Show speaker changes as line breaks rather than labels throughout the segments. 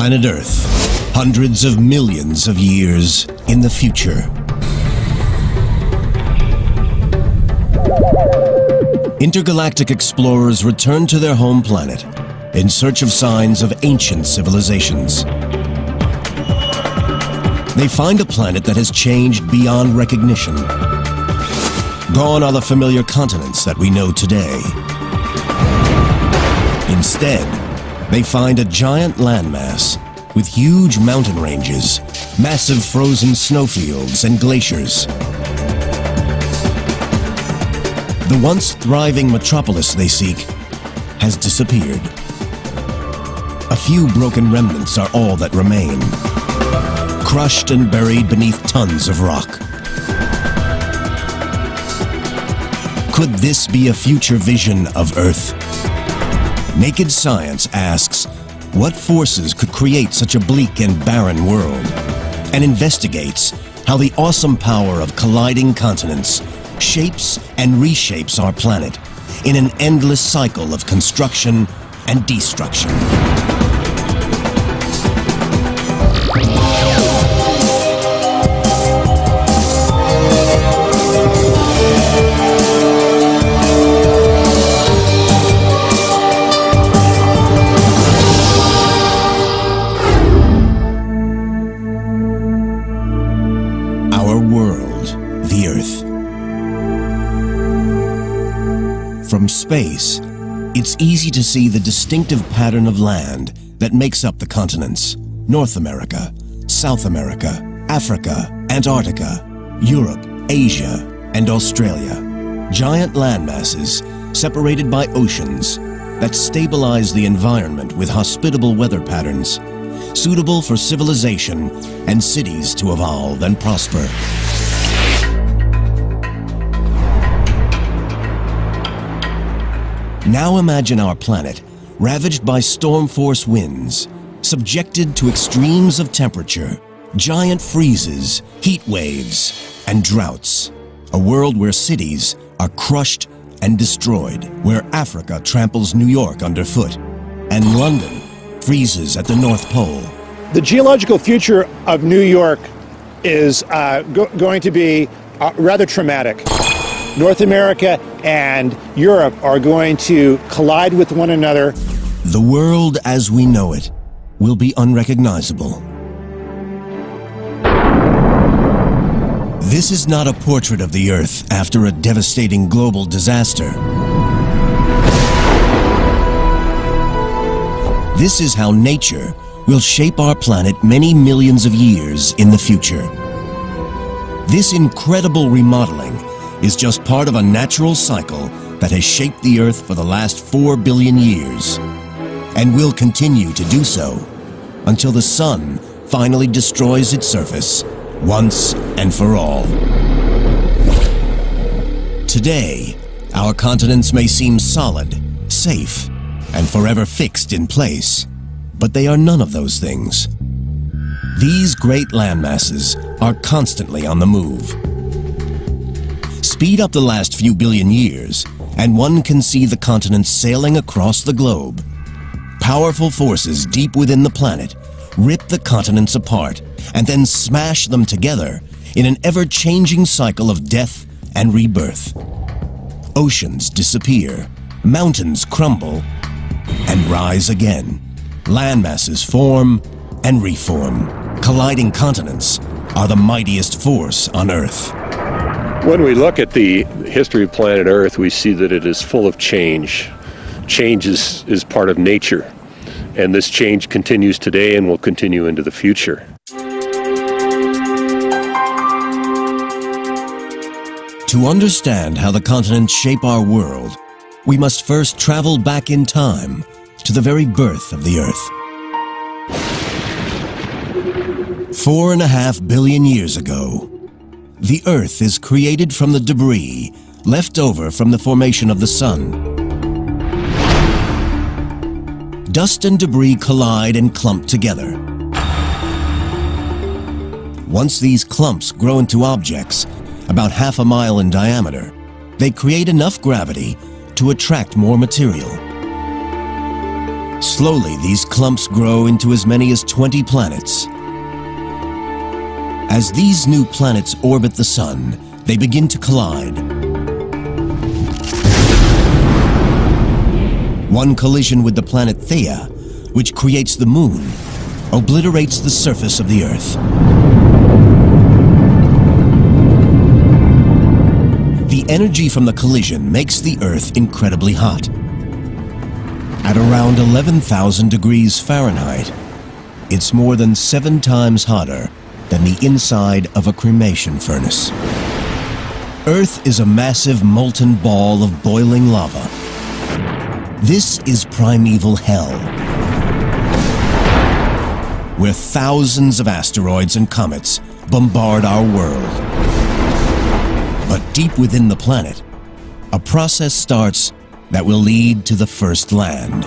Planet Earth, hundreds of millions of years in the future. Intergalactic explorers return to their home planet in search of signs of ancient civilizations. They find a planet that has changed beyond recognition. Gone are the familiar continents that we know today. Instead, they find a giant landmass with huge mountain ranges, massive frozen snowfields, and glaciers. The once thriving metropolis they seek has disappeared. A few broken remnants are all that remain, crushed and buried beneath tons of rock. Could this be a future vision of Earth? Naked Science asks, what forces could create such a bleak and barren world? And investigates how the awesome power of colliding continents shapes and reshapes our planet in an endless cycle of construction and destruction. Our world, the Earth. From space, it's easy to see the distinctive pattern of land that makes up the continents: North America, South America, Africa, Antarctica, Europe, Asia, and Australia. Giant landmasses separated by oceans that stabilize the environment with hospitable weather patterns, suitable for civilization and cities to evolve and prosper. Now imagine our planet ravaged by storm force winds, subjected to extremes of temperature, giant freezes, heat waves, and droughts. A world where cities are crushed and destroyed, where Africa tramples New York underfoot, and London freezes at the North Pole.
The geological future of New York is going to be rather traumatic. North America and Europe are going to collide with one another.
The world as we know it will be unrecognizable. This is not a portrait of the Earth after a devastating global disaster. This is how nature will shape our planet many millions of years in the future. This incredible remodeling is just part of a natural cycle that has shaped the Earth for the last 4 billion years, and will continue to do so until the sun finally destroys its surface once and for all. Today, our continents may seem solid, safe, and forever fixed in place, but they are none of those things. These great landmasses are constantly on the move. Speed up the last few billion years, and one can see the continents sailing across the globe. Powerful forces deep within the planet rip the continents apart and then smash them together in an ever-changing cycle of death and rebirth. Oceans disappear, mountains crumble, and rise again. Landmasses form and reform. Colliding continents are the mightiest force on Earth.
When we look at the history of planet Earth, we see that it is full of change. Change is part of nature, and this change continues today and will continue into the future.
To understand how the continents shape our world, we must first travel back in time to the very birth of the Earth. 4.5 billion years ago, the Earth is created from the debris left over from the formation of the Sun. Dust and debris collide and clump together. Once these clumps grow into objects about half a mile in diameter, they create enough gravity to attract more material. Slowly, these clumps grow into as many as 20 planets. As these new planets orbit the Sun, they begin to collide. One collision with the planet Theia, which creates the Moon, obliterates the surface of the Earth. The energy from the collision makes the Earth incredibly hot. At around 11,000 degrees Fahrenheit, it's more than 7 times hotter than the inside of a cremation furnace. Earth is a massive molten ball of boiling lava. This is primeval hell, where thousands of asteroids and comets bombard our world. But deep within the planet, a process starts that will lead to the first land.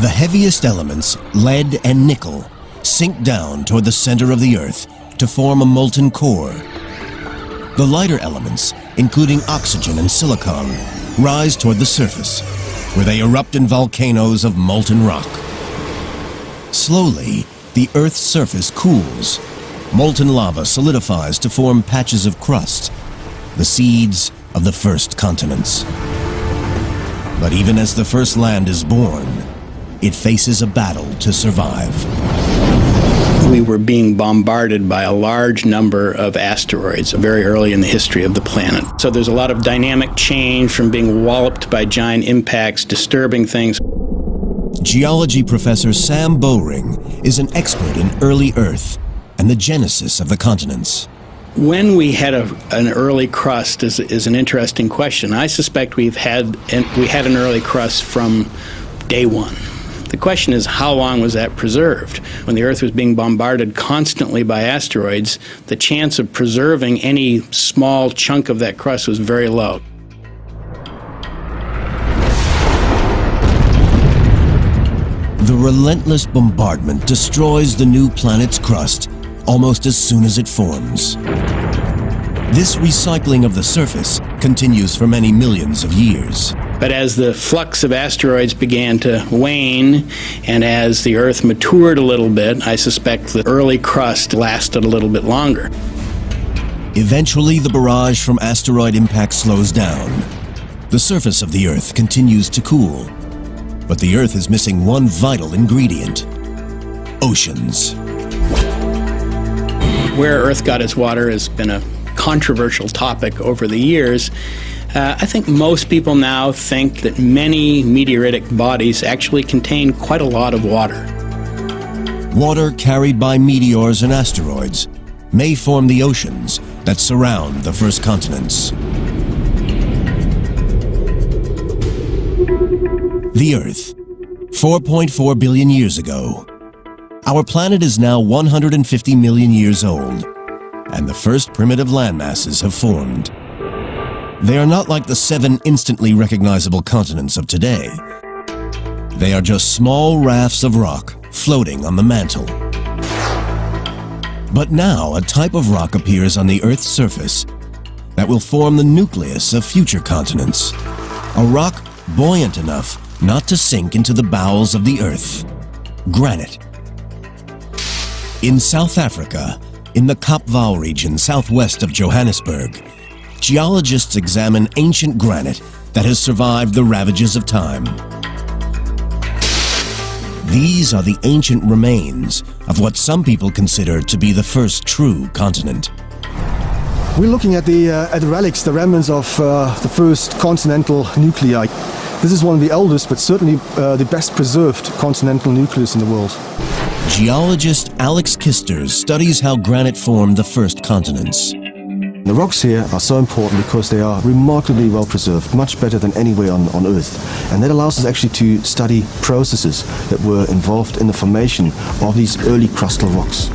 The heaviest elements, lead and nickel, sink down toward the center of the Earth to form a molten core. The lighter elements, including oxygen and silicon, rise toward the surface, where they erupt in volcanoes of molten rock. Slowly, the Earth's surface cools. Molten lava solidifies to form patches of crust, the seeds of the first continents. But even as the first land is born, it faces a battle to survive.
We were being bombarded by a large number of asteroids very early in the history of the planet. So there's a lot of dynamic change from being walloped by giant impacts, disturbing things.
Geology professor Sam Bowring is an expert in early Earth and the genesis of the continents.
When we had an early crust is an interesting question. I suspect we had an early crust from day one. The question is, how long was that preserved? When the Earth was being bombarded constantly by asteroids, the chance of preserving any small chunk of that crust was very low.
The relentless bombardment destroys the new planet's crust almost as soon as it forms. This recycling of the surface continues for many millions of years.
But as the flux of asteroids began to wane, and as the Earth matured a little bit, I suspect the early crust lasted a little bit longer.
Eventually, the barrage from asteroid impact slows down. The surface of the Earth continues to cool. But the Earth is missing one vital ingredient: oceans.
Where Earth got its water has been a controversial topic over the years. I think most people now think that many meteoritic bodies actually contain quite a lot of water.
Water carried by meteors and asteroids may form the oceans that surround the first continents. The Earth, 4.4 billion years ago. Our planet is now 150 million years old, and the first primitive landmasses have formed. They are not like the 7 instantly recognizable continents of today. They are just small rafts of rock floating on the mantle. But now a type of rock appears on the Earth's surface that will form the nucleus of future continents. A rock buoyant enough not to sink into the bowels of the Earth. Granite. In South Africa, in the Kapvau region southwest of Johannesburg, geologists examine ancient granite that has survived the ravages of time. These are the ancient remains of what some people consider to be the first true continent.
We're looking at the relics, the remnants of the first continental nuclei. This is one of the oldest, but certainly the best preserved continental nucleus in the world.
Geologist Alex Kisters studies how granite formed the first continents.
The rocks here are so important because they are remarkably well preserved, much better than anywhere on Earth. And that allows us actually to study processes that were involved in the formation of these early crustal rocks.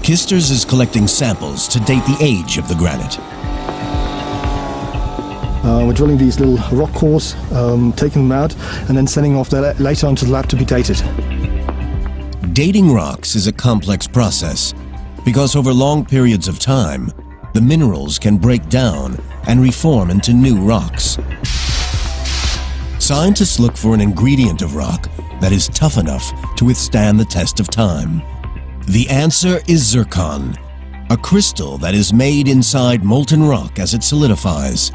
Kisters is collecting samples to date the age of the granite.
We're drilling these little rock cores, taking them out, and then sending off later onto the lab to be dated.
Dating rocks is a complex process because over long periods of time, the minerals can break down and reform into new rocks. Scientists look for an ingredient of rock that is tough enough to withstand the test of time. The answer is zircon, a crystal that is made inside molten rock as it solidifies.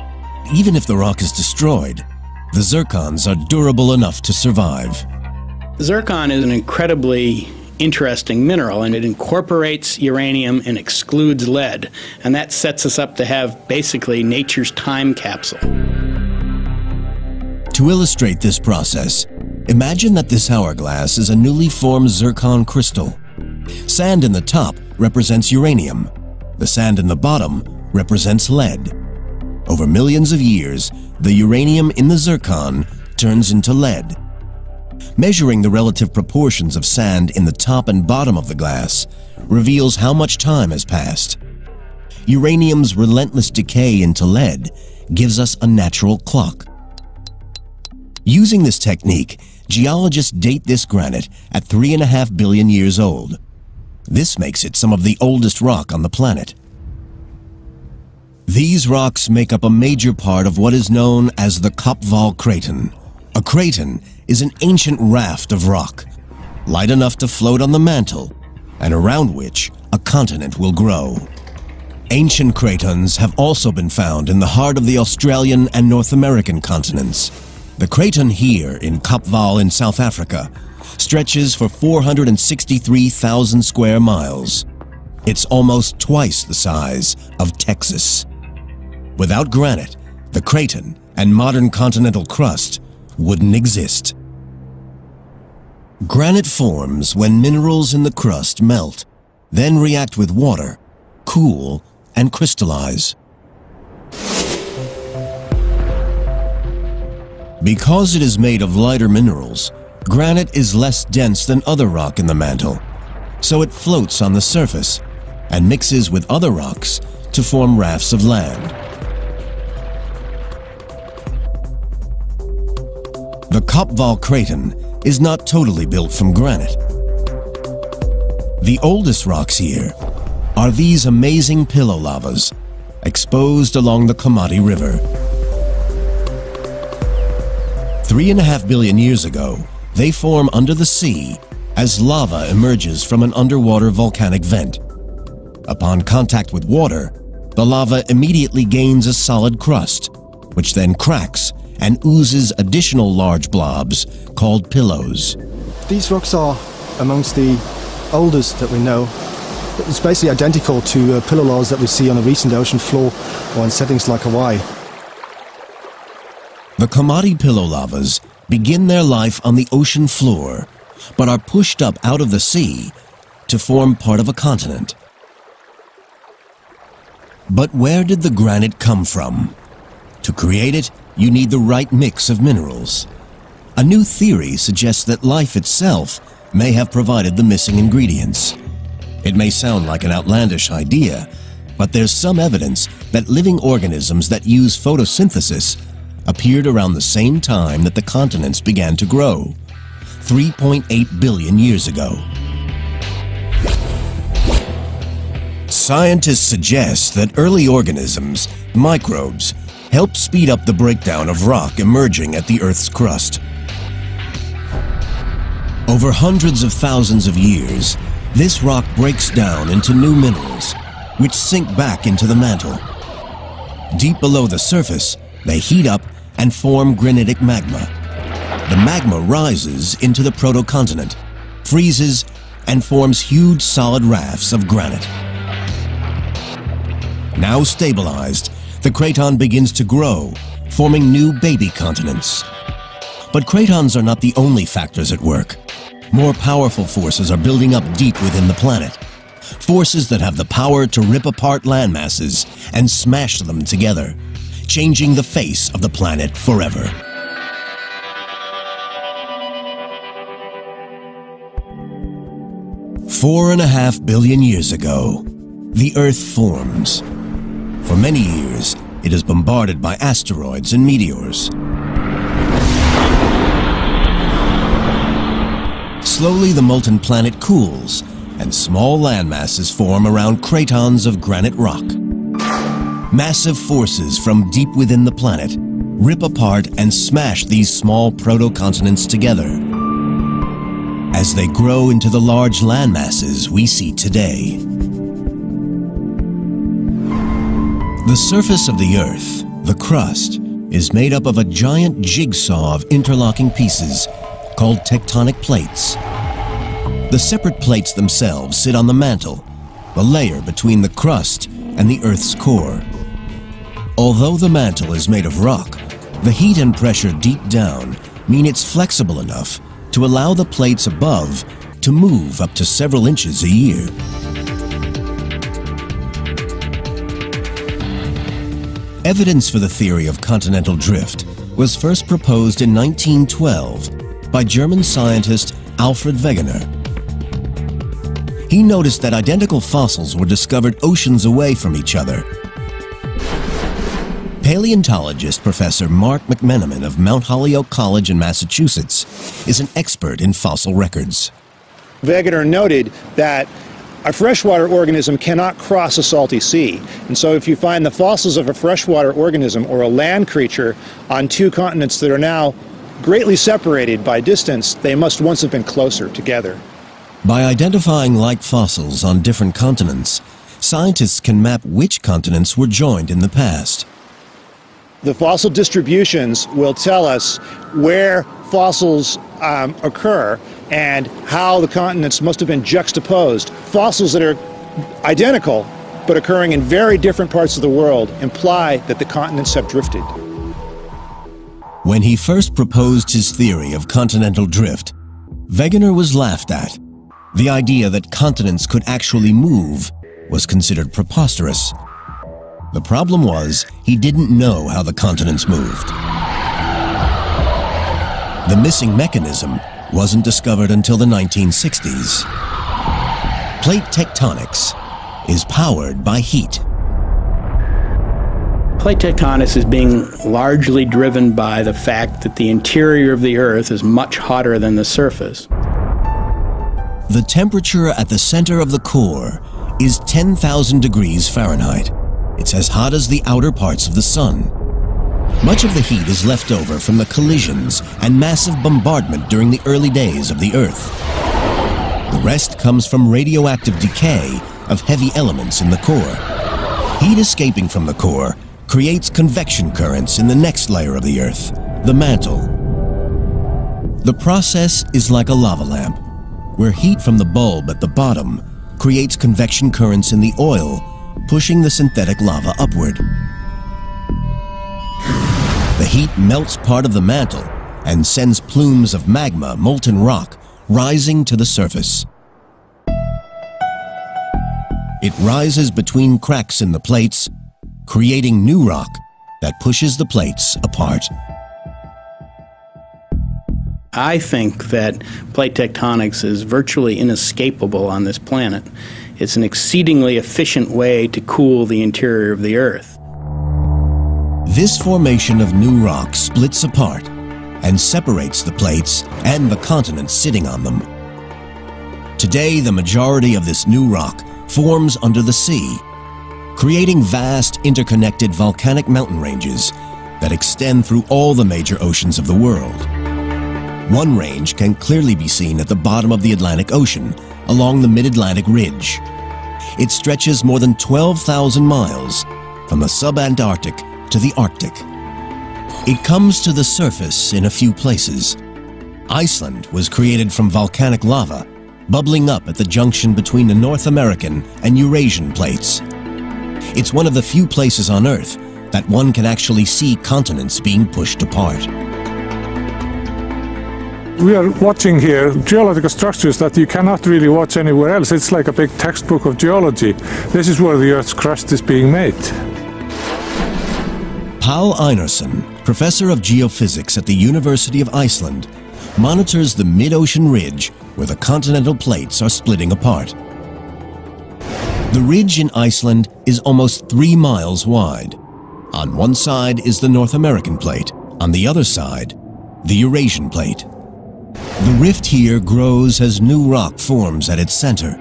Even if the rock is destroyed, the zircons are durable enough to survive.
Zircon is an incredibly interesting mineral, and it incorporates uranium and excludes lead, and that sets us up to have basically nature's time capsule.
To illustrate this process, imagine that this hourglass is a newly formed zircon crystal. Sand in the top represents uranium. The sand in the bottom represents lead. Over millions of years, the uranium in the zircon turns into lead. Measuring the relative proportions of sand in the top and bottom of the glass reveals how much time has passed. Uranium's relentless decay into lead gives us a natural clock. Using this technique, geologists date this granite at 3.5 billion years old. This makes it some of the oldest rock on the planet. These rocks make up a major part of what is known as the Kapval Craton. A craton is an ancient raft of rock, light enough to float on the mantle, and around which a continent will grow. Ancient cratons have also been found in the heart of the Australian and North American continents. The craton here in Kapval in South Africa stretches for 463,000 square miles. It's almost twice the size of Texas. Without granite, the craton and modern continental crust wouldn't exist. Granite forms when minerals in the crust melt, then react with water, cool, and crystallize. Because it is made of lighter minerals, granite is less dense than other rock in the mantle, so it floats on the surface and mixes with other rocks to form rafts of land. The Kapval Craton is not totally built from granite. The oldest rocks here are these amazing pillow lavas exposed along the Komati River. 3.5 billion years ago, they form under the sea as lava emerges from an underwater volcanic vent. Upon contact with water, the lava immediately gains a solid crust, which then cracks and oozes additional large blobs called pillows.
These rocks are amongst the oldest that we know. It's basically identical to pillow lavas that we see on the recent ocean floor or in settings like Hawaii.
The Komati pillow lavas begin their life on the ocean floor, but are pushed up out of the sea to form part of a continent. But where did the granite come from? To create it, you need the right mix of minerals. A new theory suggests that life itself may have provided the missing ingredients. It may sound like an outlandish idea, but there's some evidence that living organisms that use photosynthesis appeared around the same time that the continents began to grow, 3.8 billion years ago. Scientists suggest that early organisms, microbes, help speed up the breakdown of rock emerging at the Earth's crust. Over hundreds of thousands of years, this rock breaks down into new minerals, which sink back into the mantle. Deep below the surface, they heat up and form granitic magma. The magma rises into the protocontinent, freezes, and forms huge solid rafts of granite. Now stabilized, the craton begins to grow, forming new baby continents. But cratons are not the only factors at work. More powerful forces are building up deep within the planet. Forces that have the power to rip apart landmasses and smash them together, changing the face of the planet forever. Four and a half billion years ago, the Earth forms. For many years, it is bombarded by asteroids and meteors. Slowly, the molten planet cools, and small landmasses form around cratons of granite rock. Massive forces from deep within the planet rip apart and smash these small proto-continents together as they grow into the large landmasses we see today. The surface of the Earth, the crust, is made up of a giant jigsaw of interlocking pieces called tectonic plates. The separate plates themselves sit on the mantle, the layer between the crust and the Earth's core. Although the mantle is made of rock, the heat and pressure deep down mean it's flexible enough to allow the plates above to move up to several inches a year. Evidence for the theory of continental drift was first proposed in 1912 by German scientist Alfred Wegener. He noticed that identical fossils were discovered oceans away from each other. Paleontologist Professor Mark McMenamin of Mount Holyoke College in Massachusetts is an expert in fossil records.
Wegener noted that a freshwater organism cannot cross a salty sea. And so if you find the fossils of a freshwater organism or a land creature on two continents that are now greatly separated by distance, they must once have been closer together.
By identifying like fossils on different continents, scientists can map which continents were joined in the past.
The fossil distributions will tell us where fossils occur and how the continents must have been juxtaposed. Fossils that are identical but occurring in very different parts of the world imply that the continents have drifted.
When he first proposed his theory of continental drift, Wegener was laughed at. The idea that continents could actually move was considered preposterous. The problem was, he didn't know how the continents moved. The missing mechanism wasn't discovered until the 1960s. Plate tectonics is powered by heat.
Plate tectonics is being largely driven by the fact that the interior of the Earth is much hotter than the surface.
The temperature at the center of the core is 10,000 degrees Fahrenheit. It's as hot as the outer parts of the sun. Much of the heat is left over from the collisions and massive bombardment during the early days of the Earth. The rest comes from radioactive decay of heavy elements in the core. Heat escaping from the core creates convection currents in the next layer of the Earth, the mantle. The process is like a lava lamp, where heat from the bulb at the bottom creates convection currents in the oil, pushing the synthetic lava upward. The heat melts part of the mantle and sends plumes of magma, molten rock, rising to the surface. It rises between cracks in the plates, creating new rock that pushes the plates apart.
I think that plate tectonics is virtually inescapable on this planet. It's an exceedingly efficient way to cool the interior of the Earth.
This formation of new rock splits apart and separates the plates and the continents sitting on them. Today, the majority of this new rock forms under the sea, creating vast interconnected volcanic mountain ranges that extend through all the major oceans of the world. One range can clearly be seen at the bottom of the Atlantic Ocean, along the Mid-Atlantic Ridge. It stretches more than 12,000 miles from the sub-Antarctic to the Arctic. It comes to the surface in a few places. Iceland was created from volcanic lava, bubbling up at the junction between the North American and Eurasian plates. It's one of the few places on Earth that one can actually see continents being pushed apart.
We are watching here geological structures that you cannot really watch anywhere else. It's like a big textbook of geology. This is where the Earth's crust is being made.
Paul Einarsson, professor of geophysics at the University of Iceland, monitors the mid-ocean ridge where the continental plates are splitting apart. The ridge in Iceland is almost 3 miles wide. On one side is the North American plate, on the other side, the Eurasian plate. The rift here grows as new rock forms at its center,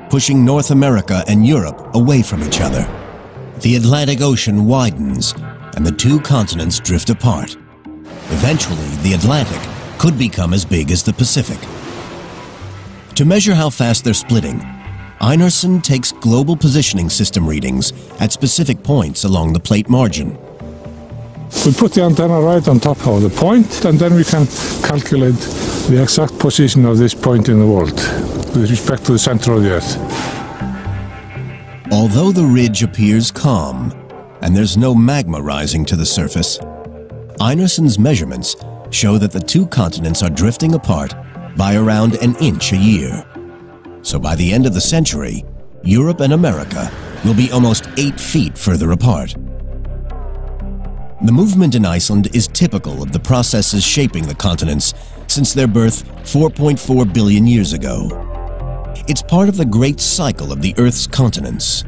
pushing North America and Europe away from each other. The Atlantic Ocean widens and the two continents drift apart. Eventually, the Atlantic could become as big as the Pacific. To measure how fast they're splitting, Einarsson takes global positioning system readings at specific points along the plate margin.
We put the antenna right on top of the point, and then we can calculate the exact position of this point in the world with respect to the center of the Earth.
Although the ridge appears calm and there's no magma rising to the surface, Einarsson's measurements show that the two continents are drifting apart by around an inch a year. So by the end of the century, Europe and America will be almost 8 feet further apart. The movement in Iceland is typical of the processes shaping the continents since their birth 4.4 billion years ago. It's part of the great cycle of the Earth's continents.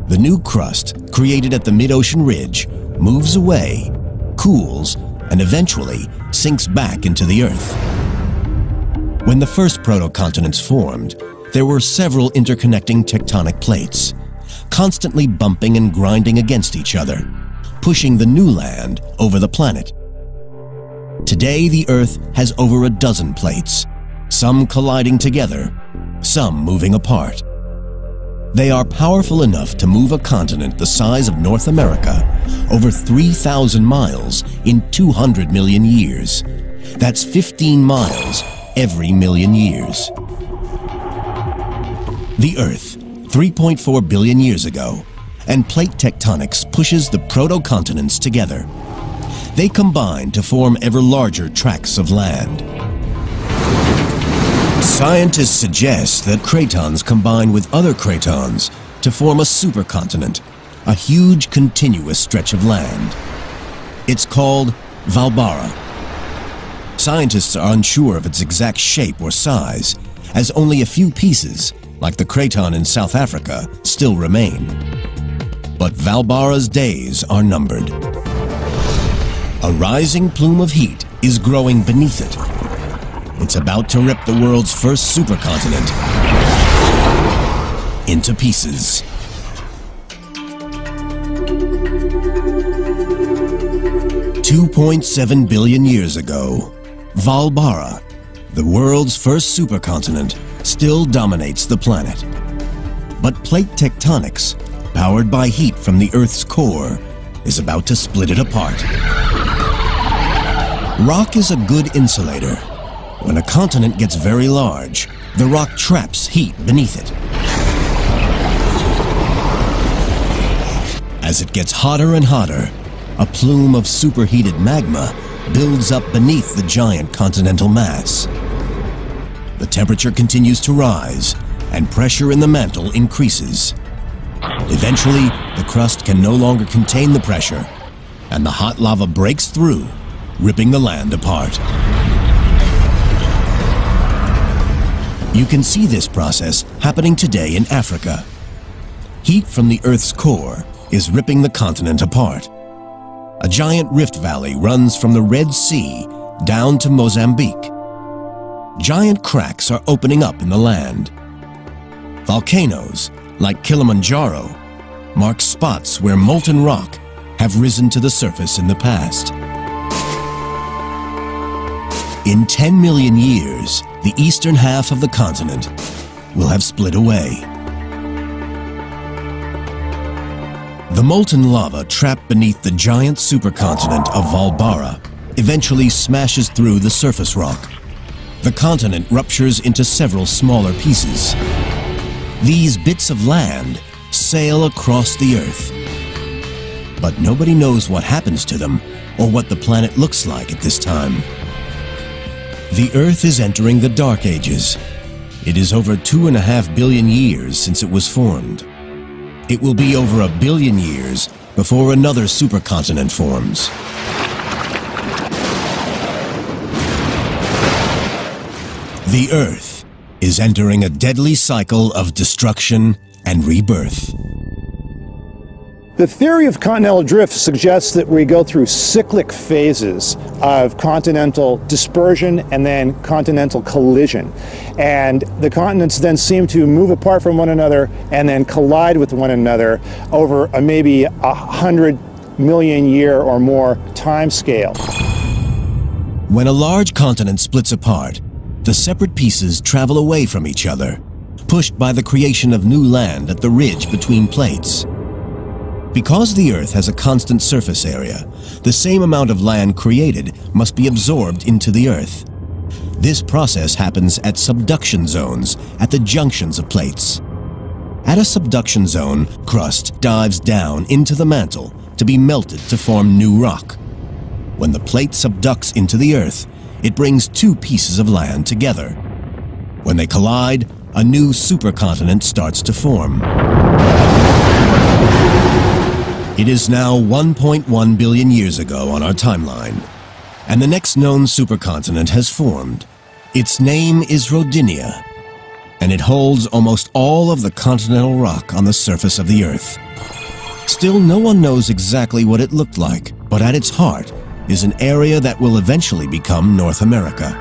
The new crust, created at the mid-ocean ridge, moves away, cools, and eventually sinks back into the Earth. When the first proto-continents formed, there were several interconnecting tectonic plates, constantly bumping and grinding against each other, pushing the new land over the planet. Today, the Earth has over a dozen plates, some colliding together, some moving apart. They are powerful enough to move a continent the size of North America over 3,000 miles in 200 million years. That's 15 miles every million years. The Earth, 3.4 billion years ago, and plate tectonics pushes the proto-continents together. They combine to form ever larger tracts of land. Scientists suggest that cratons combine with other cratons to form a supercontinent, a huge continuous stretch of land. It's called Hvalbara. Scientists are unsure of its exact shape or size, as only a few pieces, like the craton in South Africa, still remain. But Hvalbara's days are numbered. A rising plume of heat is growing beneath it. It's about to rip the world's first supercontinent into pieces. $2.7 billion years ago, Hvalbara, the world's first supercontinent, still dominates the planet. But plate tectonics, powered by heat from the Earth's core, is about to split it apart. Rock is a good insulator. When a continent gets very large, the rock traps heat beneath it. As it gets hotter and hotter, a plume of superheated magma builds up beneath the giant continental mass. The temperature continues to rise, and pressure in the mantle increases. Eventually, the crust can no longer contain the pressure, and the hot lava breaks through, ripping the land apart. You can see this process happening today in Africa. Heat from the Earth's core is ripping the continent apart. A giant rift valley runs from the Red Sea down to Mozambique. Giant cracks are opening up in the land. Volcanoes, like Kilimanjaro, mark spots where molten rock have risen to the surface in the past. In 10 million years, the eastern half of the continent will have split away. The molten lava trapped beneath the giant supercontinent of Hvalbara eventually smashes through the surface rock. The continent ruptures into several smaller pieces. These bits of land sail across the Earth. But nobody knows what happens to them or what the planet looks like at this time. The Earth is entering the Dark Ages. It is over 2.5 billion years since it was formed. It will be over 1 billion years before another supercontinent forms. The Earth is entering a deadly cycle of destruction and rebirth.
The theory of continental drift suggests that we go through cyclic phases of continental dispersion and then continental collision. And the continents then seem to move apart from one another and then collide with one another over maybe 100 million year or more time scale.
When a large continent splits apart, the separate pieces travel away from each other, pushed by the creation of new land at the ridge between plates. Because the Earth has a constant surface area, the same amount of land created must be absorbed into the Earth. This process happens at subduction zones at the junctions of plates. At a subduction zone, crust dives down into the mantle to be melted to form new rock. When the plate subducts into the Earth, it brings two pieces of land together. When they collide, a new supercontinent starts to form. It is now 1.1 billion years ago on our timeline, and the next known supercontinent has formed. Its name is Rodinia, and it holds almost all of the continental rock on the surface of the Earth. Still, no one knows exactly what it looked like, but at its heart is an area that will eventually become North America.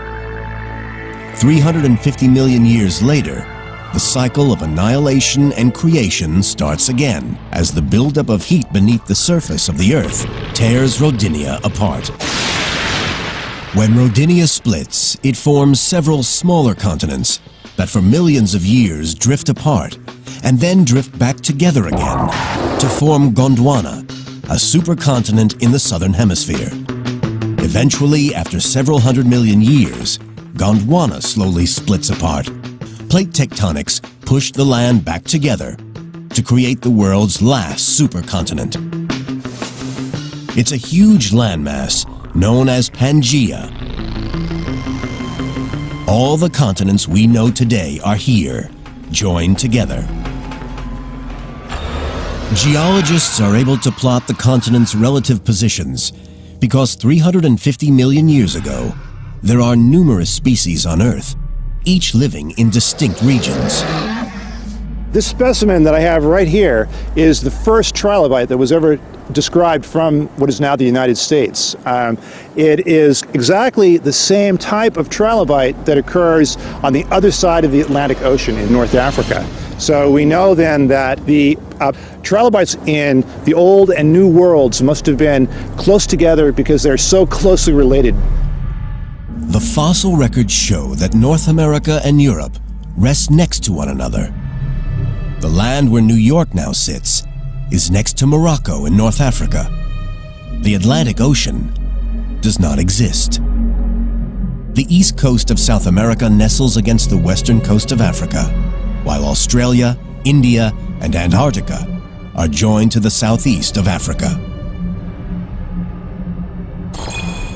350 million years later, the cycle of annihilation and creation starts again as the buildup of heat beneath the surface of the Earth tears Rodinia apart. When Rodinia splits, it forms several smaller continents that for millions of years drift apart and then drift back together again to form Gondwana, a supercontinent in the southern hemisphere. Eventually, after several hundred million years, Gondwana slowly splits apart. Plate tectonics pushed the land back together to create the world's last supercontinent. It's a huge landmass known as Pangaea. All the continents we know today are here, joined together. Geologists are able to plot the continents' relative positions because 350 million years ago, there are numerous species on Earth, each living in distinct regions.
This specimen that I have right here is the first trilobite that was ever described from what is now the United States. It is exactly the same type of trilobite that occurs on the other side of the Atlantic Ocean in North Africa. So we know then that the trilobites in the old and new worlds must have been close together because they're so closely related.
The fossil records show that North America and Europe rest next to one another. The land where New York now sits is next to Morocco in North Africa. The Atlantic Ocean does not exist. The east coast of South America nestles against the western coast of Africa, while Australia, India, and Antarctica are joined to the southeast of Africa.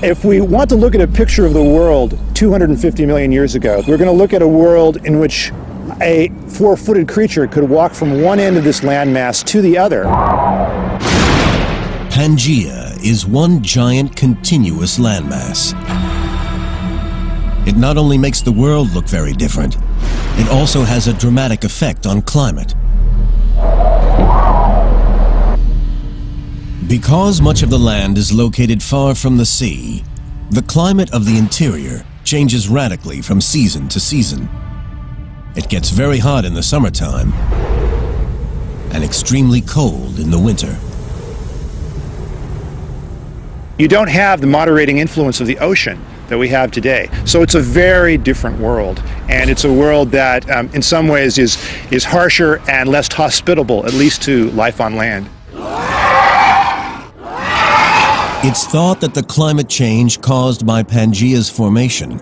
If we want to look at a picture of the world 250 million years ago, we're going to look at a world in which a four-footed creature could walk from one end of this landmass to the other.
Pangaea is one giant continuous landmass. It not only makes the world look very different, it also has a dramatic effect on climate. Because much of the land is located far from the sea, the climate of the interior changes radically from season to season. It gets very hot in the summertime and extremely cold in the winter.
You don't have the moderating influence of the ocean that we have today. So it's a very different world, and it's a world that in some ways is harsher and less hospitable, at least to life on land.
It's thought that the climate change caused by Pangaea's formation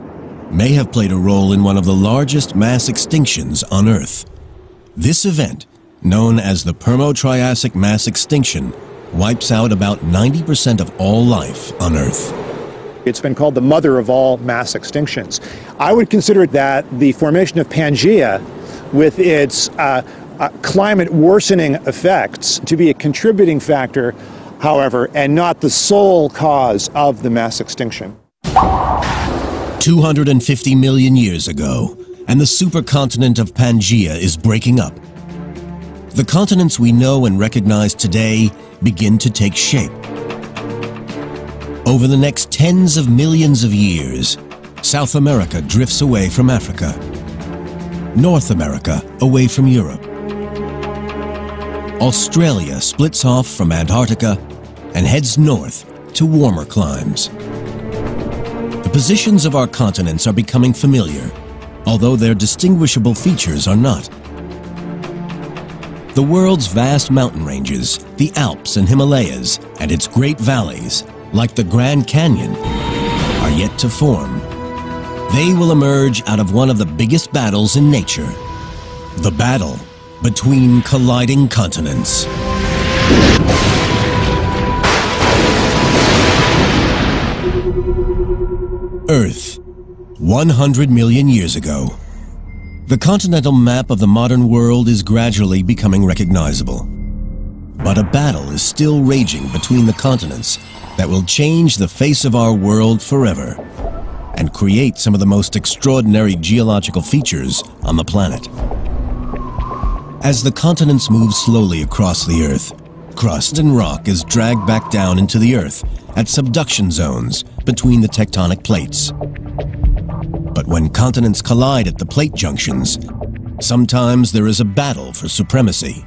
may have played a role in one of the largest mass extinctions on Earth. This event, known as the Permo-Triassic mass extinction, wipes out about 90% of all life on Earth.
It's been called the mother of all mass extinctions. I would consider that the formation of Pangaea, with its climate worsening effects, to be a contributing factor, however, and not the sole cause of the mass extinction.
250 million years ago, and the supercontinent of Pangaea is breaking up. The continents we know and recognize today begin to take shape. Over the next tens of millions of years, South America drifts away from Africa, North America away from Europe, Australia splits off from Antarctica, and heads north to warmer climes. The positions of our continents are becoming familiar, although their distinguishable features are not. The world's vast mountain ranges, the Alps and Himalayas, and its great valleys, like the Grand Canyon, are yet to form. They will emerge out of one of the biggest battles in nature, the battle between colliding continents. Earth, 100 million years ago. The continental map of the modern world is gradually becoming recognizable. But a battle is still raging between the continents that will change the face of our world forever and create some of the most extraordinary geological features on the planet. As the continents move slowly across the Earth, crust and rock is dragged back down into the Earth at subduction zones between the tectonic plates. But when continents collide at the plate junctions, sometimes there is a battle for supremacy.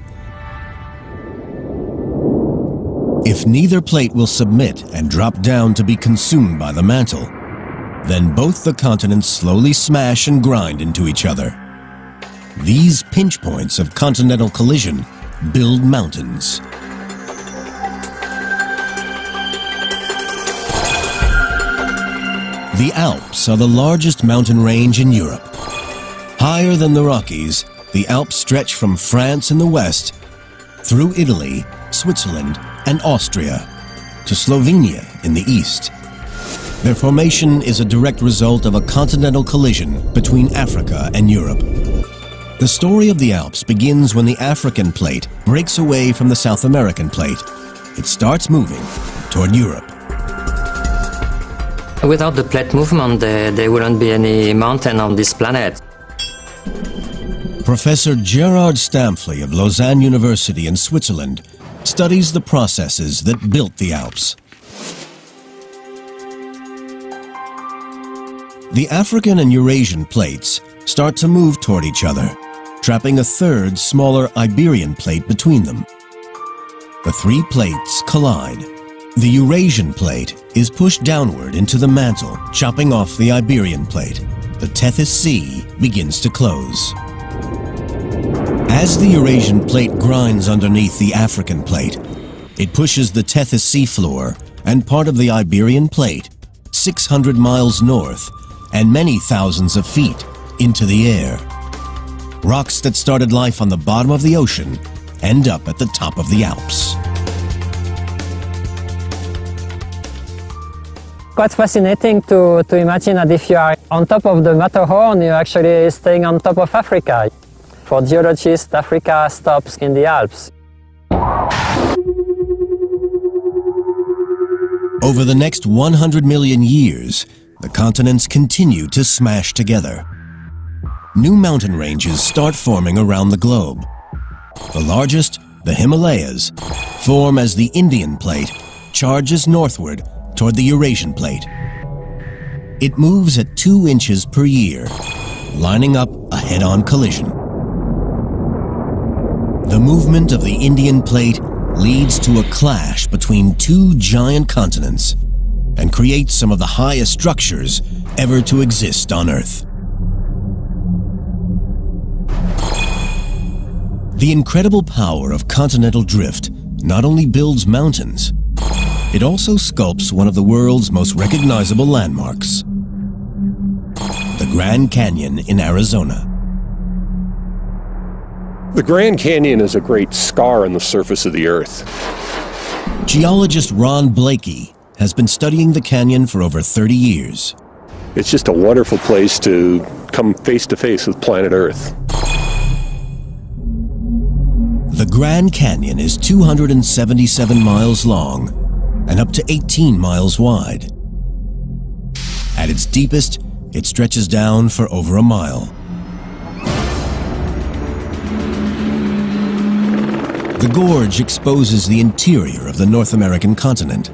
If neither plate will submit and drop down to be consumed by the mantle, then both the continents slowly smash and grind into each other. These pinch points of continental collision build mountains. The Alps are the largest mountain range in Europe. Higher than the Rockies, the Alps stretch from France in the west through Italy, Switzerland, and Austria to Slovenia in the east. Their formation is a direct result of a continental collision between Africa and Europe. The story of the Alps begins when the African plate breaks away from the South American plate. It starts moving toward Europe.
Without the plate movement, there wouldn't be any mountain on this planet.
Professor Gerard Stamfli of Lausanne University in Switzerland studies the processes that built the Alps. The African and Eurasian plates start to move toward each other, trapping a third, smaller Iberian plate between them. The three plates collide. The Eurasian plate is pushed downward into the mantle, chopping off the Iberian plate. The Tethys Sea begins to close. As the Eurasian plate grinds underneath the African plate, it pushes the Tethys Sea floor and part of the Iberian plate 600 miles north and many thousands of feet into the air. Rocks that started life on the bottom of the ocean end up at the top of the Alps.
Quite fascinating to imagine that if you are on top of the Matterhorn, you're actually staying on top of Africa. For geologists, Africa stops in the Alps.
Over the next 100 million years, the continents continue to smash together. New mountain ranges start forming around the globe. The largest, the Himalayas, form as the Indian plate charges northward toward the Eurasian plate. It moves at 2 inches per year, lining up a head-on collision. The movement of the Indian plate leads to a clash between two giant continents and creates some of the highest structures ever to exist on Earth. The incredible power of continental drift not only builds mountains, it also sculpts one of the world's most recognizable landmarks, the Grand Canyon in Arizona.
The Grand Canyon is a great scar on the surface of the Earth.
Geologist Ron Blakey has been studying the canyon for over 30 years.
It's just a wonderful place to come face to face with planet Earth.
The Grand Canyon is 277 miles long and up to 18 miles wide. At its deepest, it stretches down for over a mile. The gorge exposes the interior of the North American continent.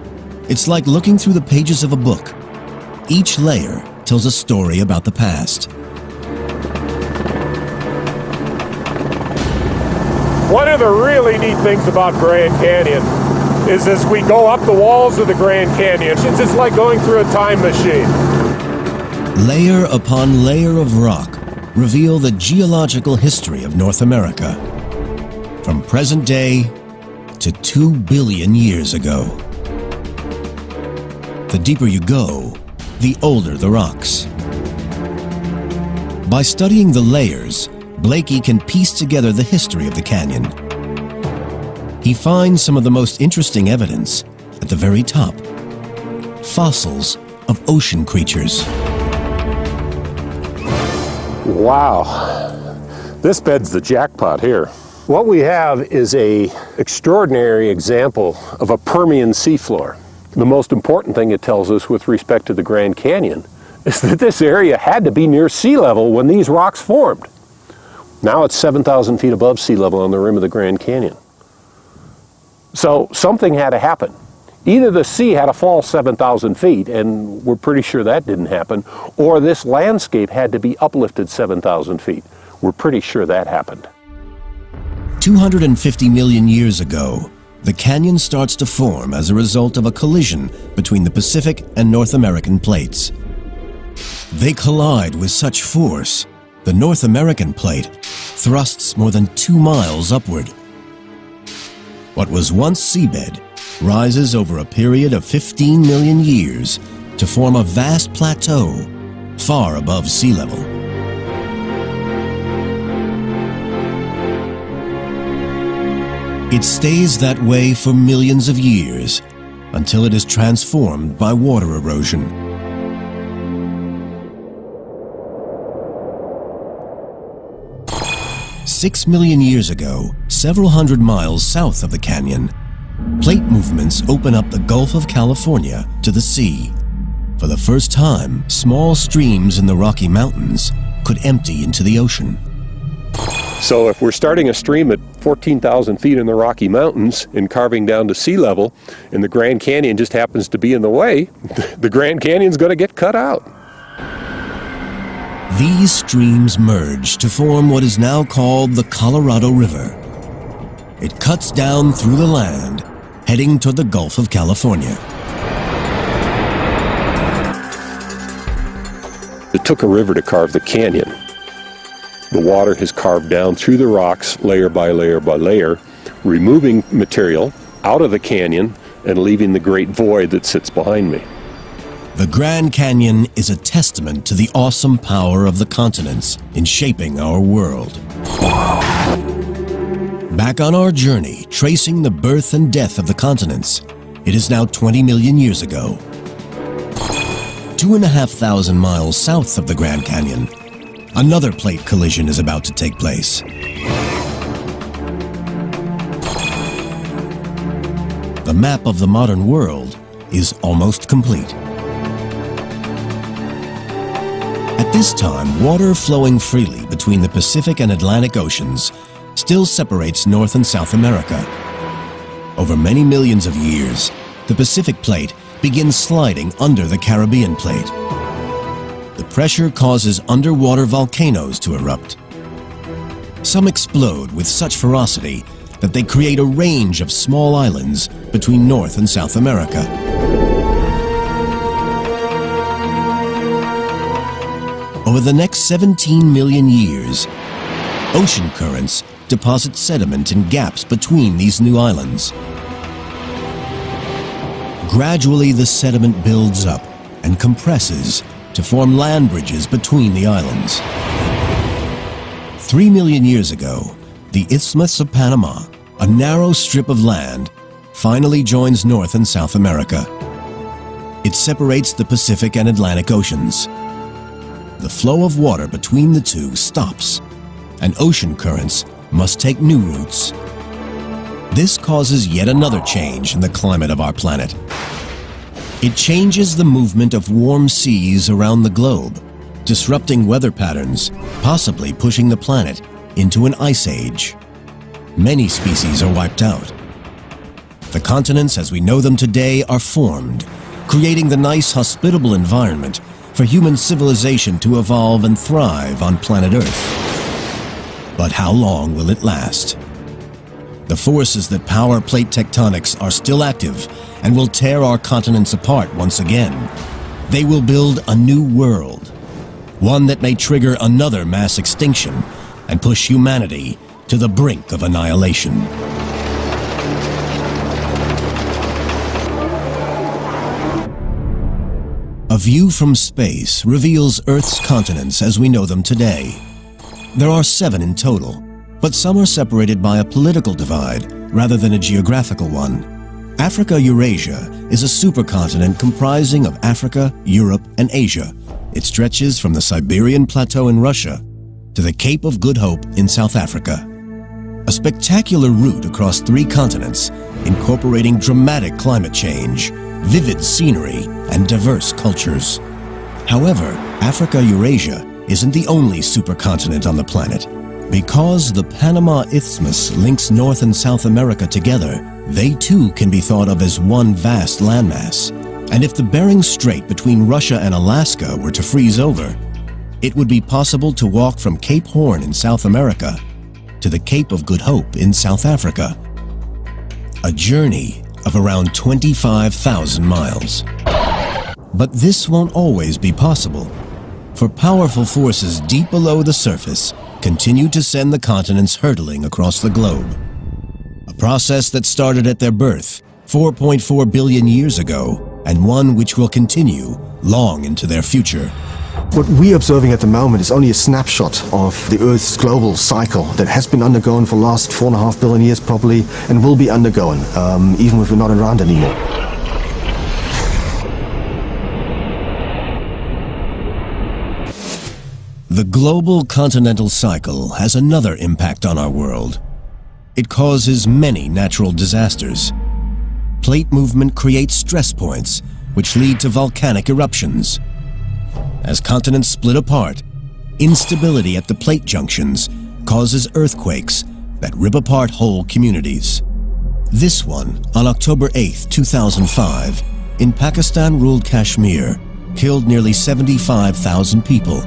It's like looking through the pages of a book. Each layer tells a story about the past.
One of the really neat things about Grand Canyon
is as we go up the walls of the Grand Canyon, it's just like going through a time machine.
Layer upon layer of rock reveal the geological history of North America, from present day to 2 billion years ago. The deeper you go, the older the rocks. By studying the layers, Blakey can piece together the history of the canyon. He finds some of the most interesting evidence at the very top: fossils of ocean creatures.
Wow, this bed's the jackpot here. What we have is an extraordinary example of a Permian seafloor. The most important thing it tells us with respect to the Grand Canyon is that this area had to be near sea level when these rocks formed. Now it's 7,000 feet above sea level on the rim of the Grand Canyon. So something had to happen. Either the sea had to fall 7,000 feet, and we're pretty sure that didn't happen, or this landscape had to be uplifted 7,000 feet. We're pretty sure that happened.
250 million years ago, the canyon starts to form as a result of a collision between the Pacific and North American plates. They collide with such force, the North American plate thrusts more than 2 miles upward. What was once seabed rises over a period of 15 million years to form a vast plateau far above sea level. It stays that way for millions of years until it is transformed by water erosion. "6 million years ago, several hundred miles south of the canyon, plate movements open up the Gulf of California to the sea. For the first time, small streams in the Rocky Mountains could empty into the ocean.
So if we're starting a stream at 14,000 feet in the Rocky Mountains and carving down to sea level, and the Grand Canyon just happens to be in the way, the Grand Canyon's going to get cut out.
These streams merge to form what is now called the Colorado River. It cuts down through the land, heading toward the Gulf of California.
It took a river to carve the canyon. The water has carved down through the rocks layer by layer by layer, removing material out of the canyon and leaving the great void that sits behind me.
The Grand Canyon is a testament to the awesome power of the continents in shaping our world. Back on our journey, tracing the birth and death of the continents, it is now 20 million years ago. 2,500 miles south of the Grand Canyon, another plate collision is about to take place. The map of the modern world is almost complete. At this time, water flowing freely between the Pacific and Atlantic Oceans still separates North and South America. Over many millions of years, the Pacific Plate begins sliding under the Caribbean Plate. The pressure causes underwater volcanoes to erupt. Some explode with such ferocity that they create a range of small islands between North and South America. Over the next 17 million years, ocean currents deposit sediment in gaps between these new islands. Gradually, the sediment builds up and compresses to form land bridges between the islands. 3 million years ago, the Isthmus of Panama, a narrow strip of land, finally joins North and South America. It separates the Pacific and Atlantic Oceans. The flow of water between the two stops, and ocean currents must take new routes. This causes yet another change in the climate of our planet. It changes the movement of warm seas around the globe, disrupting weather patterns, possibly pushing the planet into an ice age. Many species are wiped out. The continents as we know them today are formed, creating the nice, hospitable environment for human civilization to evolve and thrive on planet Earth. But how long will it last? The forces that power plate tectonics are still active and will tear our continents apart once again. They will build a new world, one that may trigger another mass extinction and push humanity to the brink of annihilation. A view from space reveals Earth's continents as we know them today. There are 7 in total, but some are separated by a political divide rather than a geographical one. Africa-Eurasia is a supercontinent comprising of Africa, Europe, and Asia. It stretches from the Siberian Plateau in Russia to the Cape of Good Hope in South Africa. A spectacular route across 3 continents, incorporating dramatic climate change, vivid scenery, and diverse cultures. However, Africa-Eurasia isn't the only supercontinent on the planet. Because the Panama Isthmus links North and South America together, they too can be thought of as one vast landmass. And if the Bering Strait between Russia and Alaska were to freeze over, it would be possible to walk from Cape Horn in South America to the Cape of Good Hope in South Africa. A journey of around 25,000 miles. But this won't always be possible, for powerful forces deep below the surface continue to send the continents hurtling across the globe. A process that started at their birth 4.4 billion years ago, and one which will continue long into their future.
What we're observing at the moment is only a snapshot of the Earth's global cycle that has been undergoing for the last 4.5 billion years probably, and will be undergoing, even if we're not around anymore.
The global continental cycle has another impact on our world. It causes many natural disasters. Plate movement creates stress points, which lead to volcanic eruptions. As continents split apart, instability at the plate junctions causes earthquakes that rip apart whole communities. This one, on October 8, 2005, in Pakistan-ruled Kashmir, killed nearly 75,000 people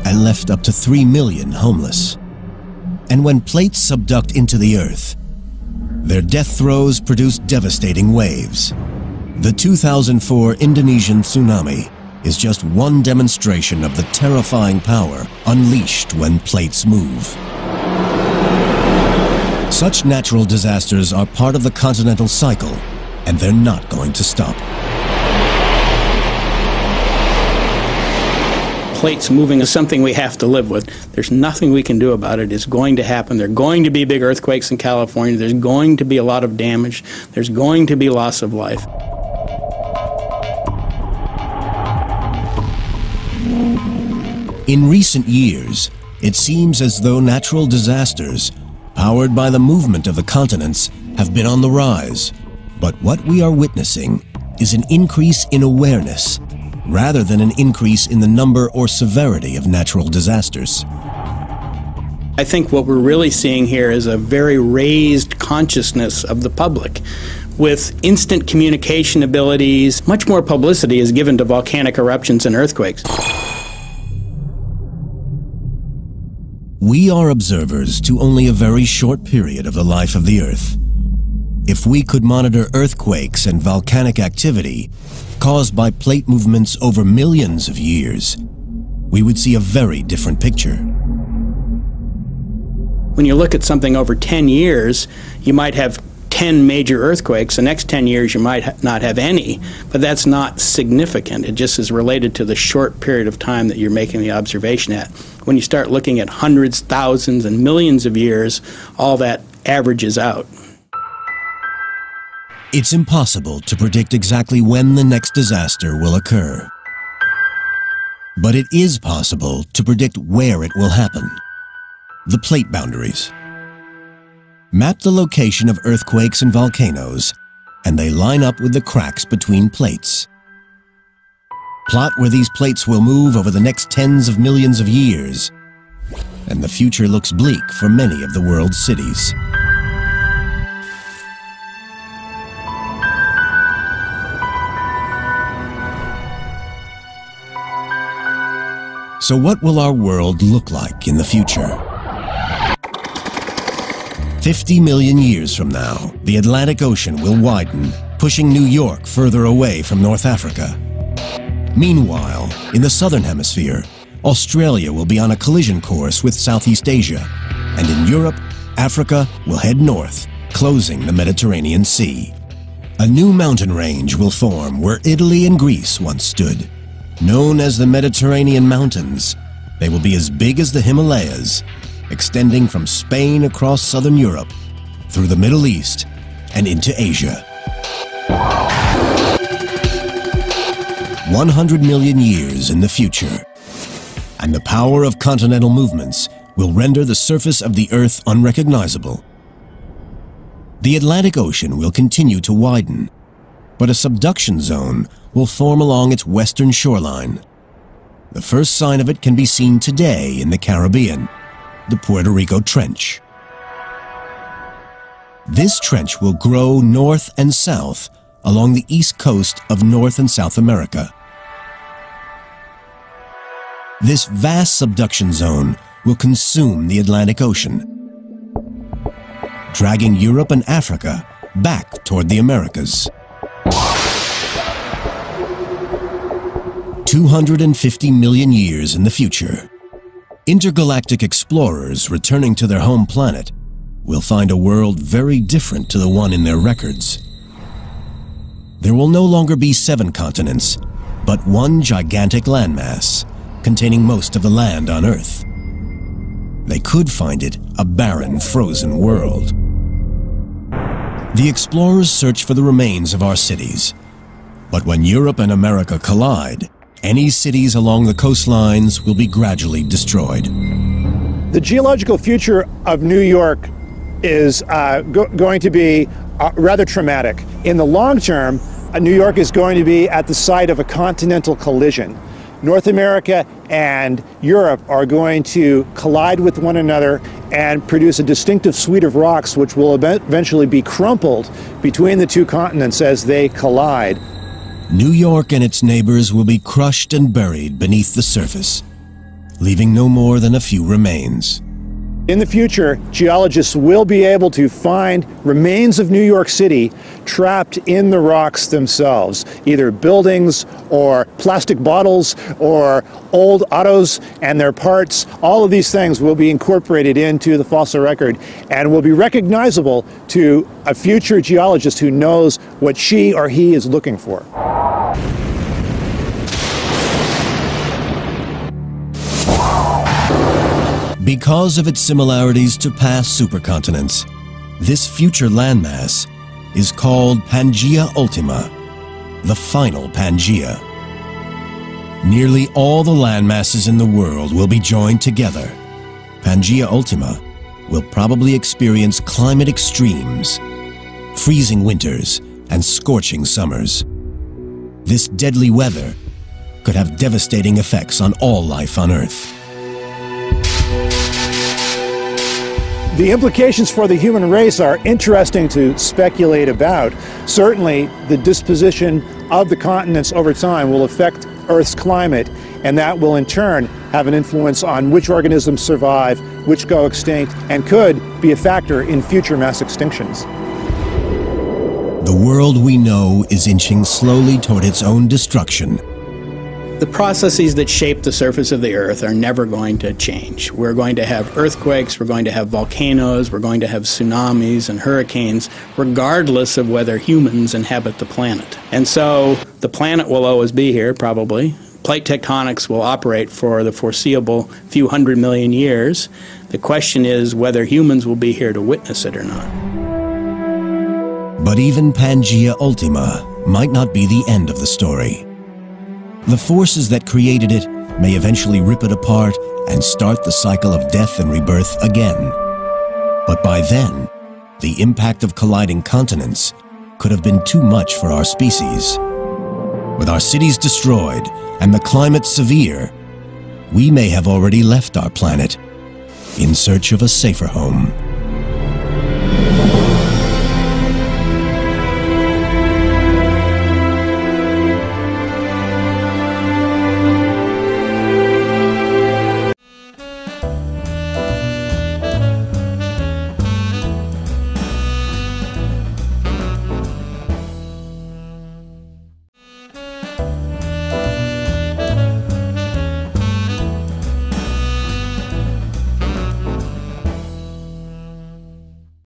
and left up to 3 million homeless. And when plates subduct into the earth, their death throes produce devastating waves. The 2004 Indonesian tsunami is just one demonstration of the terrifying power unleashed when plates move. Such natural disasters are part of the continental cycle, and they're not going to stop.
Plates moving is something we have to live with. There's nothing we can do about it. It's going to happen. There are going to be big earthquakes in California. There's going to be a lot of damage. There's going to be loss of life.
In recent years, it seems as though natural disasters, powered by the movement of the continents, have been on the rise. But what we are witnessing is an increase in awareness, rather than an increase in the number or severity of natural disasters.
I think what we're really seeing here is a very raised consciousness of the public. With instant communication abilities, much more publicity is given to volcanic eruptions and earthquakes.
We are observers to only a very short period of the life of the Earth. If we could monitor earthquakes and volcanic activity caused by plate movements over millions of years, we would see a very different picture.
When you look at something over 10 years, you might have 10 major earthquakes. The next 10 years you might not have any, but that's not significant. It just is related to the short period of time that you're making the observation at. When you start looking at hundreds, thousands, and millions of years, all that averages out.
It's impossible to predict exactly when the next disaster will occur. But it is possible to predict where it will happen. The plate boundaries. Map the location of earthquakes and volcanoes, and they line up with the cracks between plates. Plot where these plates will move over the next tens of millions of years, and the future looks bleak for many of the world's cities. So what will our world look like in the future? 50 million years from now, the Atlantic Ocean will widen, pushing New York further away from North Africa. Meanwhile, in the southern hemisphere, Australia will be on a collision course with Southeast Asia, and in Europe, Africa will head north, closing the Mediterranean Sea. A new mountain range will form where Italy and Greece once stood. Known as the Mediterranean Mountains, they will be as big as the Himalayas, extending from Spain across southern Europe, through the Middle East, and into Asia. 100 million years in the future, and the power of continental movements will render the surface of the Earth unrecognizable. The Atlantic Ocean will continue to widen, but a subduction zone will form along its western shoreline. The first sign of it can be seen today in the Caribbean, the Puerto Rico Trench. This trench will grow north and south along the east coast of North and South America. This vast subduction zone will consume the Atlantic Ocean, dragging Europe and Africa back toward the Americas. 250 million years in the future, intergalactic explorers returning to their home planet will find a world very different to the one in their records. There will no longer be 7 continents, but one gigantic landmass containing most of the land on Earth. They could find it a barren, frozen world. The explorers search for the remains of our cities, but when Europe and America collide, any cities along the coastlines will be gradually destroyed.
The geological future of New York is going to be rather traumatic. In the long term, New York is going to be at the site of a continental collision. North America and Europe are going to collide with one another and produce a distinctive suite of rocks which will eventually be crumpled between the two continents as they collide.
New York and its neighbors will be crushed and buried beneath the surface, leaving no more than a few remains.
In the future, geologists will be able to find remains of New York City trapped in the rocks themselves, either buildings or plastic bottles or old autos and their parts. All of these things will be incorporated into the fossil record and will be recognizable to a future geologist who knows what she or he is looking for.
Because of its similarities to past supercontinents, this future landmass is called Pangaea Ultima, the final Pangaea. Nearly all the landmasses in the world will be joined together. Pangaea Ultima will probably experience climate extremes, freezing winters and scorching summers. This deadly weather could have devastating effects on all life on Earth.
The implications for the human race are interesting to speculate about. Certainly, the disposition of the continents over time will affect Earth's climate, and that will in turn have an influence on which organisms survive, which go extinct, and could be a factor in future mass extinctions.
The world we know is inching slowly toward its own destruction.
The processes that shape the surface of the Earth are never going to change. We're going to have earthquakes, we're going to have volcanoes, we're going to have tsunamis and hurricanes, regardless of whether humans inhabit the planet. And so the planet will always be here, probably. Plate tectonics will operate for the foreseeable few 100 million years. The question is whether humans will be here to witness it or not.
But even Pangaea Ultima might not be the end of the story. The forces that created it may eventually rip it apart and start the cycle of death and rebirth again. But by then, the impact of colliding continents could have been too much for our species. With our cities destroyed and the climate severe, we may have already left our planet in search of a safer home.